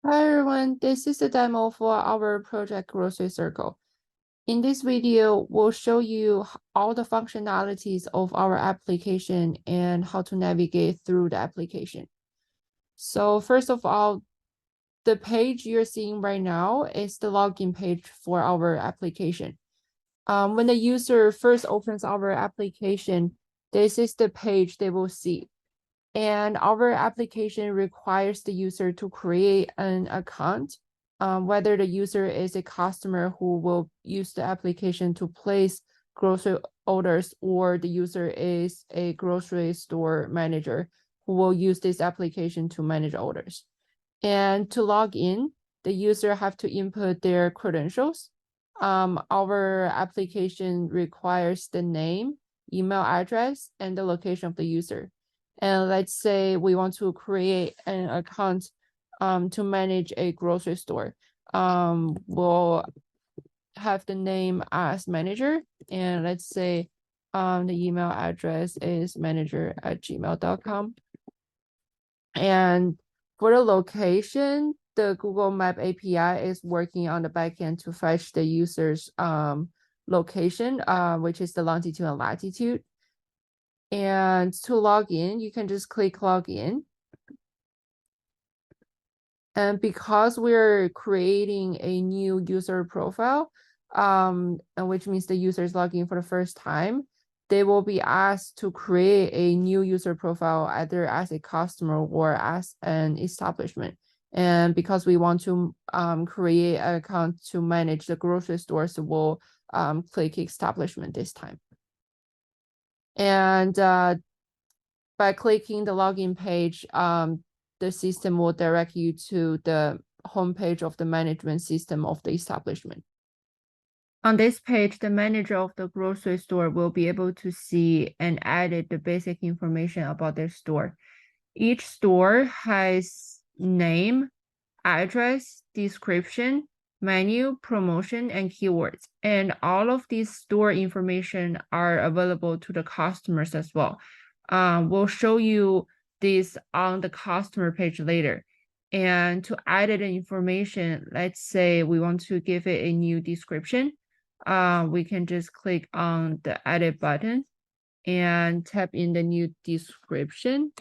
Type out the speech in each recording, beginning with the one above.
Hi everyone, this is a demo for our project Grocery Circle. In this video, we'll show you all the functionalities of our application and how to navigate through the application. So first of all, the page you're seeing right now is the login page for our application. When the user first opens our application, this is the page they will see. And our application requires the user to create an account, whether the user is a customer who will use the application to place grocery orders, or the user is a grocery store manager who will use this application to manage orders. And to log in, the user have to input their credentials. Our application requires the name, email address, and the location of the user. And let's say we want to create an account to manage a grocery store. We'll have the name as manager, and let's say the email address is manager@gmail.com. And for the location, the Google Map API is working on the backend to fetch the user's location, which is the longitude and latitude. And to log in, you can just click log in. And because we're creating a new user profile, which means the user is logging in for the first time, they will be asked to create a new user profile either as a customer or as an establishment. And because we want to create an account to manage the grocery stores, we'll click establishment this time. And by clicking the login page, the system will direct you to the homepage of the management system of the establishment. On this page, the manager of the grocery store will be able to see and edit the basic information about their store. Each store has name, address, description, menu, promotion, and keywords. And all of these store information are available to the customers as well. We'll show you this on the customer page later. And to edit the information, let's say we want to give it a new description. We can just click on the edit button and type in the new description.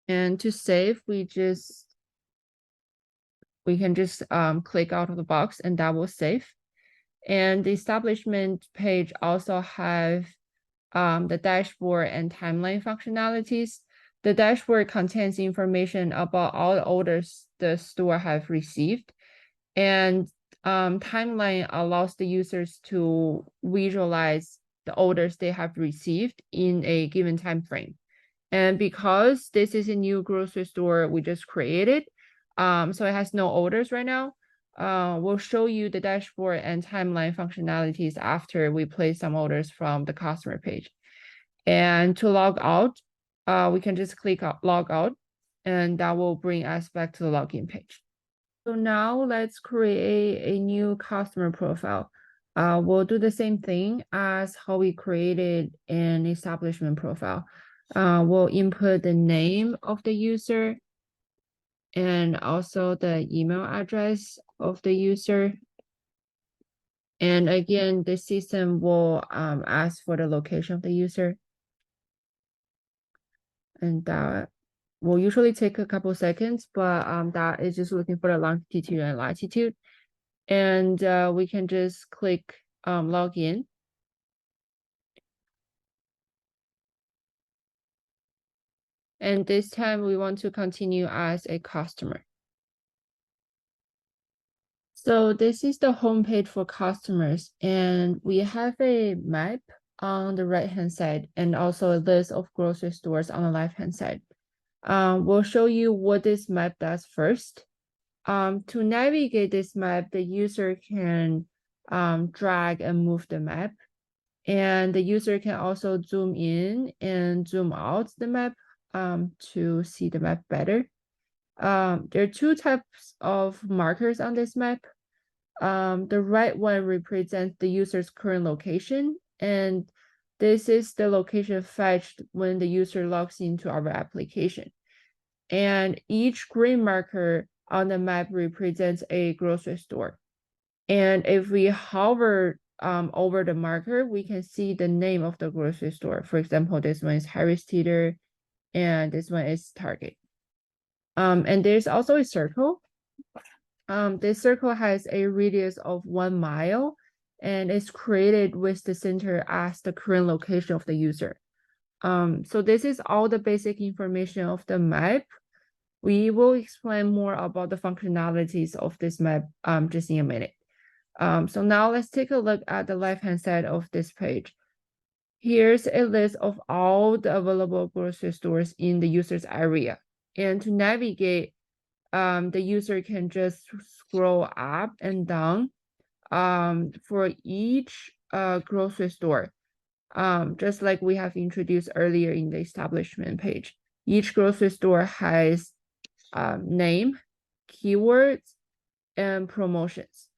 And to save, we can just click out of the box and that will save. And the establishment page also have the dashboard and timeline functionalities. The dashboard contains information about all the orders the store have received. And timeline allows the users to visualize the orders they have received in a given time frame. And because this is a new grocery store we just created, so it has no orders right now, we'll show you the dashboard and timeline functionalities after we place some orders from the customer page. And to log out, we can just click log out, and that will bring us back to the login page. So now let's create a new customer profile. We'll do the same thing as how we created an establishment profile. We'll input the name of the user and also the email address of the user. And again, the system will ask for the location of the user. And that will usually take a couple seconds, but that is just looking for the longitude and latitude. And we can just click log in. And this time we want to continue as a customer. So this is the homepage for customers, and we have a map on the right-hand side and also a list of grocery stores on the left-hand side. We'll show you what this map does first. To navigate this map, the user can drag and move the map. And the user can also zoom in and zoom out the map to see the map better. There are two types of markers on this map. The right one represents the user's current location, and this is the location fetched when the user logs into our application. And each green marker on the map represents a grocery store. And if we hover over the marker, we can see the name of the grocery store. For example, this one is Harris Teeter, and this one is Target. And there's also a circle. This circle has a radius of 1 mile, and it's created with the center as the current location of the user. So this is all the basic information of the map. We will explain more about the functionalities of this map just in a minute. So now let's take a look at the left-hand side of this page. Here's a list of all the available grocery stores in the user's area. And to navigate, the user can just scroll up and down for each grocery store, just like we have introduced earlier in the establishment page. Each grocery store has name, keywords, and promotions.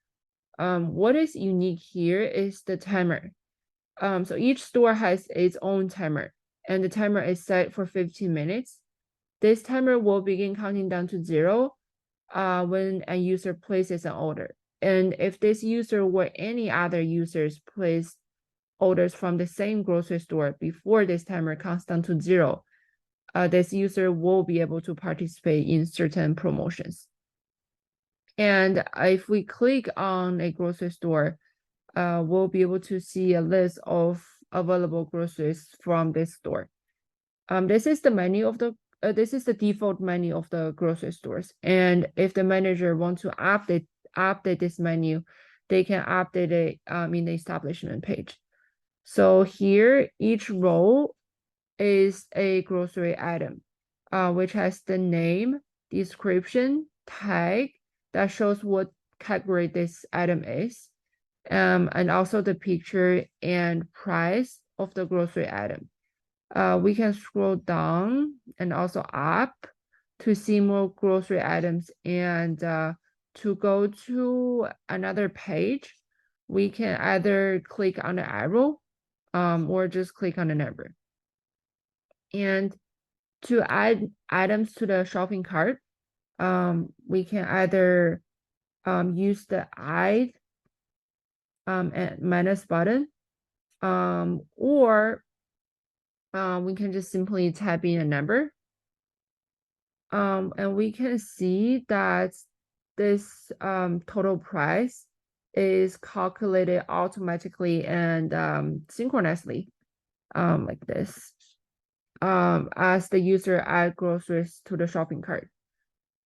What is unique here is the timer. So each store has its own timer, and the timer is set for 15 minutes. This timer will begin counting down to 0 when a user places an order. And if this user or any other users place orders from the same grocery store before this timer counts down to 0, this user will be able to participate in certain promotions. And if we click on a grocery store, we'll be able to see a list of available groceries from this store. This is the menu of the this is the default menu of the grocery stores. And if the manager wants to update this menu, they can update it in the establishment page. So here, each row is a grocery item, which has the name, description, tag that shows what category this item is, and also the picture and price of the grocery item. We can scroll down and also up to see more grocery items, and to go to another page, we can either click on the arrow or just click on the number. And to add items to the shopping cart, we can either use the add and minus button, or we can just simply type in a number. And we can see that this total price is calculated automatically and synchronously, like this, as the user adds groceries to the shopping cart.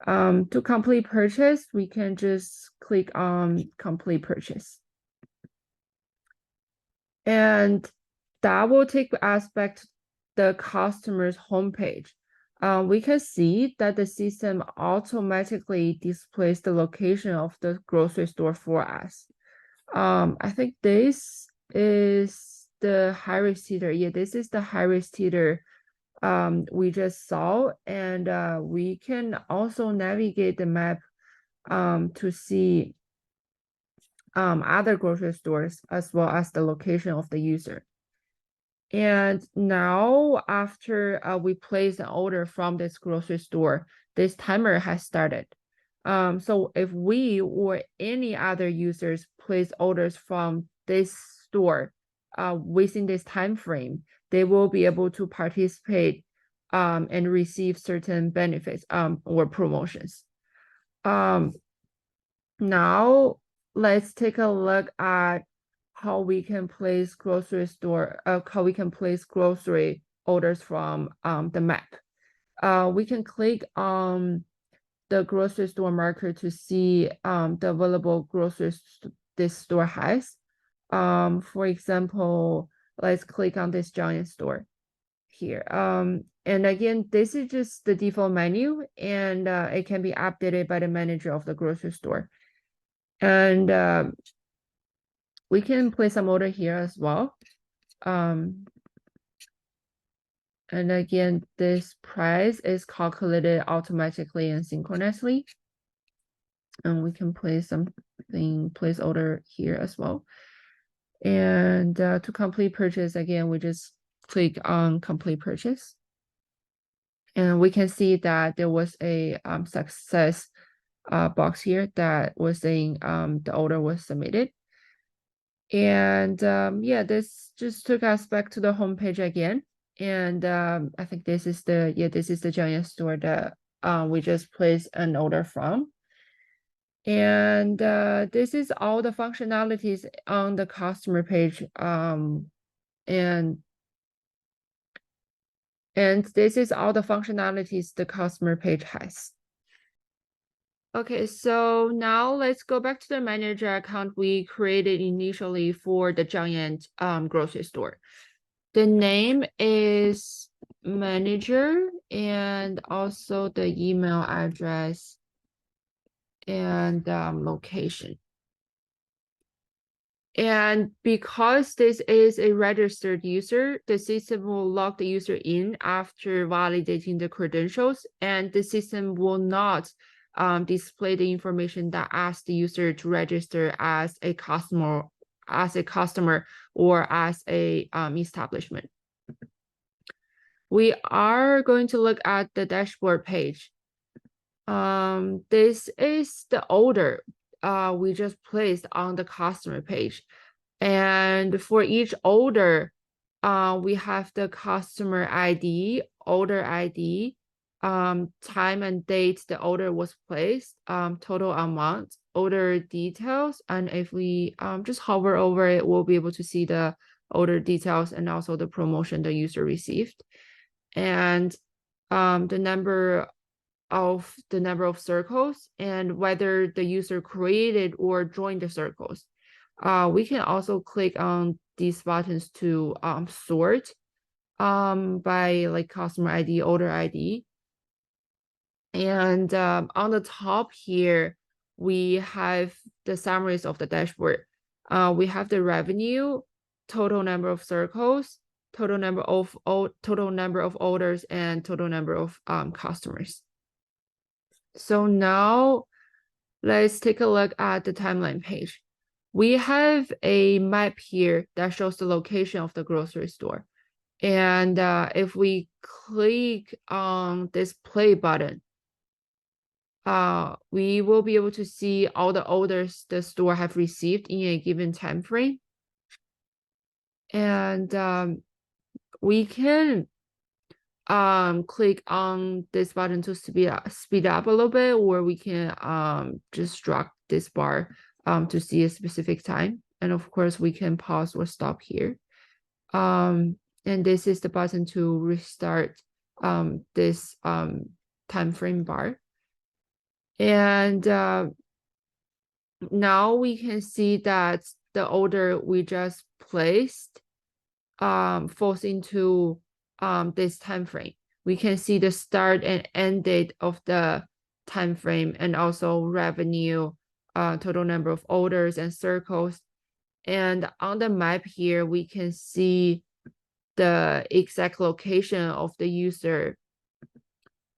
To complete purchase, we can just click on complete purchase. And that will take us back to the customer's homepage. We can see that the system automatically displays the location of the grocery store for us. I think this is the Harris Teeter. Yeah, this is the Harris Teeter we just saw, and we can also navigate the map to see other grocery stores as well as the location of the user. And now, after we place an order from this grocery store, this timer has started. So if we or any other users place orders from this store within this time frame, they will be able to participate and receive certain benefits or promotions. Now, let's take a look at how we can place grocery orders from the map. We can click on the grocery store marker to see the available groceries this store has. For example, let's click on this Giant store here. And again, this is just the default menu, and it can be updated by the manager of the grocery store. And we can place some order here as well. And again, this price is calculated automatically and synchronously. And we can place some clicking place order here as well. And to complete purchase, again, we just click on complete purchase. And we can see that there was a success box here that was saying the order was submitted. And yeah, this just took us back to the home page again. And I think this is the Jiangyan store that we just placed an order from. And this is all the functionalities on the customer page. And this is all the functionalities the customer page has. Okay, so now let's go back to the manager account we created initially for the Jiangyan grocery store. The name is manager, and also the email address and location. And because this is a registered user, the system will log the user in after validating the credentials, and the system will not display the information that asks the user to register as a customer or as a establishment. We are going to look at the dashboard page. This is the order we just placed on the customer page. And for each order, we have the customer ID, order ID, time and date the order was placed, total amount, order details. And if we just hover over it, we'll be able to see the order details and also the promotion the user received. And the number of circles and whether the user created or joined the circles. We can also click on these buttons to sort by like customer ID, order ID. And on the top here, we have the summaries of the dashboard. We have the revenue, total number of circles, total number of orders, and total number of customers. So now let's take a look at the timeline page. We have a map here that shows the location of the grocery store. And if we click on this play button, we will be able to see all the orders the store have received in a given time frame. And we can click on this button to speed up a little bit, or we can just drag this bar to see a specific time. And of course, we can pause or stop here. And this is the button to restart this time frame bar. And now we can see that the order we just placed falls into this time frame. We can see the start and end date of the time frame, and also revenue, total number of orders and circles. And on the map here, we can see the exact location of the user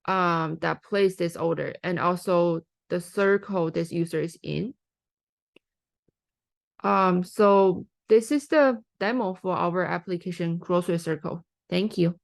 that placed this order, and also the circle this user is in. So this is the demo for our application Grocery Circle. Thank you.